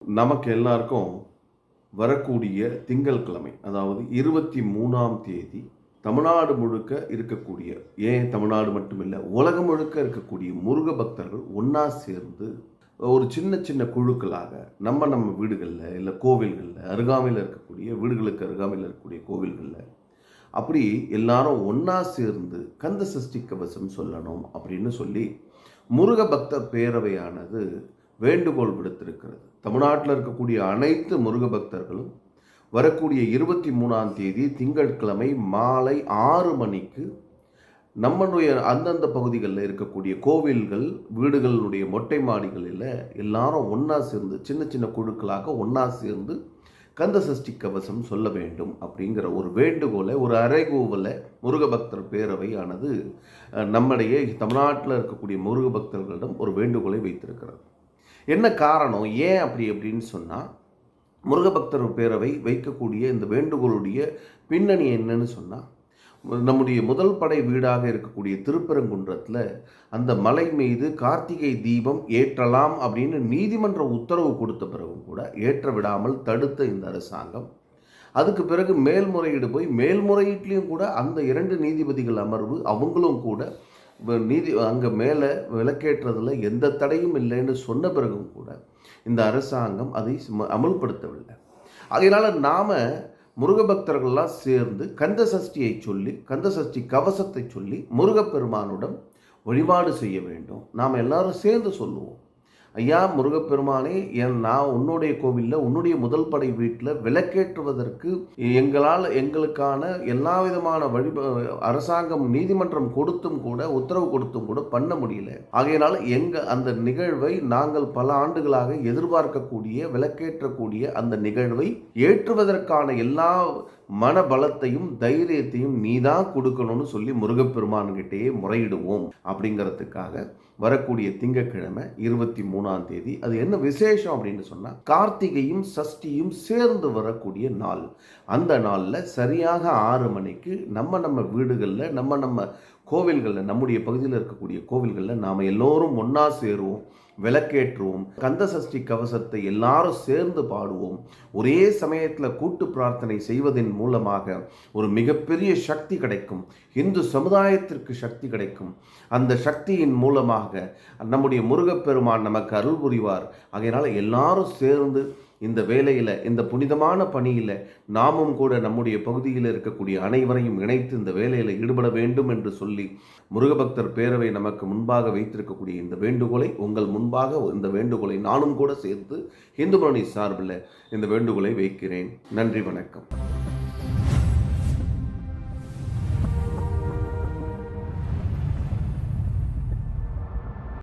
நமக்கு எல்லாருக்கும் வரக்கூடிய திங்கட்கிழமை, அதாவது 23ஆம் தேதி தமிழ்நாடு முழுக்க இருக்கக்கூடிய, ஏன் தமிழ்நாடு மட்டும் இல்லை, உலகம் முழுக்க இருக்கக்கூடிய முருக பக்தர்கள் ஒன்றா சேர்ந்து ஒரு சின்ன சின்ன குழுக்களாக நம்ம வீடுகளில் இல்லை கோவில்களில், அருகாமையில் இருக்கக்கூடிய வீடுகளுக்கு அருகாமையில் இருக்கக்கூடிய கோவில்களில் அப்படி எல்லாரும் ஒன்றா சேர்ந்து கந்த சஷ்டி கவசம் சொல்லணும் அப்படின்னு சொல்லி முருக பக்தர் பேரவையானது வேண்டுகோள் விடுத்திருக்கிறது. தமிழ்நாட்டில் இருக்கக்கூடிய அனைத்து முருக பக்தர்களும் வரக்கூடிய 23ஆம் தேதி திங்கட்கிழமை மாலை 6 மணிக்கு நம்மளுடைய அந்தந்த பகுதிகளில் இருக்கக்கூடிய கோவில்கள், வீடுகளுடைய மொட்டை மாடிகளில் எல்லாரும் ஒன்றா சேர்ந்து சின்ன சின்ன குழுக்களாக ஒன்றா சேர்ந்து கந்த சஷ்டி கவசம் சொல்ல வேண்டும் அப்படிங்கிற ஒரு வேண்டுகோளை, ஒரு அறைகூவலை முருக பக்தர் பேரவையானது நம்முடைய தமிழ்நாட்டில் இருக்கக்கூடிய முருக பக்தர்களிடம் ஒரு வேண்டுகோளை வைத்திருக்கிறது. என்ன காரணம், ஏன் அப்படின்னு சொன்னால், முருகபக்தர் பேரவை வைக்கக்கூடிய இந்த வேண்டுகோளுடைய பின்னணி என்னன்னு சொன்னால், நம்முடைய முதல் படை வீடாக இருக்கக்கூடிய திருப்பரங்குன்றத்தில் அந்த மலை மீது கார்த்திகை தீபம் ஏற்றலாம் அப்படின்னு நீதிமன்ற உத்தரவு கொடுத்த பிறகும் கூட ஏற்ற விடாமல் தடுத்த இந்த அரசாங்கம், அதுக்கு பிறகு மேல்முறையீடு போய் மேல்முறையீட்லேயும் கூட அந்த 2 நீதிபதிகள் அமர்வு அவங்களும் கூட அங்கே மேலே விளக்கேற்றதில் எந்த தடையும் இல்லைன்னு சொன்ன பிறகும் கூட இந்த அரசாங்கம் அதை அமல்படுத்தவில்லை. அதனால் நாம் முருகபக்தர்கள்லாம் சேர்ந்து கந்த சஷ்டியை சொல்லி, கந்த சஷ்டி கவசத்தை சொல்லி முருகப்பெருமானுடன் வழிபாடு செய்ய வேண்டும். நாம் எல்லாரும் சேர்ந்து சொல்லுவோம், ஐயா முருகப்பெருமானே, நான் உன்னுடைய கோவிலில் உன்னுடைய முதல் படை வீட்டில் விளக்கேற்றுவதற்கு எங்களுக்கான எல்லா விதமான அரசாங்கம் நீதிமன்றம் கொடுத்தும் கூட, உத்தரவு கொடுத்தும் கூட பண்ண முடியல. ஆகையினால அந்த நிகழ்வை நாங்கள் பல ஆண்டுகளாக எதிர்பார்க்கக்கூடிய, விளக்கேற்றக்கூடிய அந்த நிகழ்வை ஏற்றுவதற்கான எல்லா மனபலத்தையும் தைரியத்தையும் நீதான் கொடுக்கணும்னு சொல்லி முருகப்பெருமான்கிட்டேயே முறையிடுவோம் அப்படிங்கிறதுக்காக வரக்கூடிய திங்கட்கிழமை 23ஆம் தேதி, அது என்ன விசேஷம் அப்படின்னு சொன்னால், கார்த்திகையும் சஷ்டியும் சேர்ந்து வரக்கூடிய நாள். அந்த நாளில் சரியாக 6 மணிக்கு நம்ம வீடுகளில், நம்ம கோவில்களில், நம்முடைய பகுதியில் இருக்கக்கூடிய கோவில்களில் நாம் எல்லோரும் ஒன்றா சேருவோம், விளக்கேற்றுவோம், கந்த சஷ்டி கவசத்தை எல்லாரும் சேர்ந்து பாடுவோம். ஒரே சமயத்தில் கூட்டு பிரார்த்தனை செய்வதன் மூலமாக ஒரு மிகப்பெரிய சக்தி கிடைக்கும், இந்து சமுதாயத்திற்கு சக்தி கிடைக்கும். அந்த சக்தியின் மூலமாக நம்முடைய முருகப்பெருமான் நமக்கு அருள் புரிவார். ஆகையினால எல்லாரும் சேர்ந்து இந்த வேலையில், இந்த புனிதமான பணியில் நாமும் கூட நம்முடைய பகுதியில் இருக்கக்கூடிய அனைவரையும் இணைத்து இந்த வேலையில் ஈடுபட வேண்டும் என்று சொல்லி முருகபக்தர் பேரவை நமக்கு முன்பாக வைத்திருக்கக்கூடிய இந்த வேண்டுகோளை, உங்கள் முன்பாக இந்த வேண்டுகோளை நானும் கூட சேர்த்து இந்து முன்னணி சார்பில் இந்த வேண்டுகோளை வைக்கிறேன். நன்றி, வணக்கம்.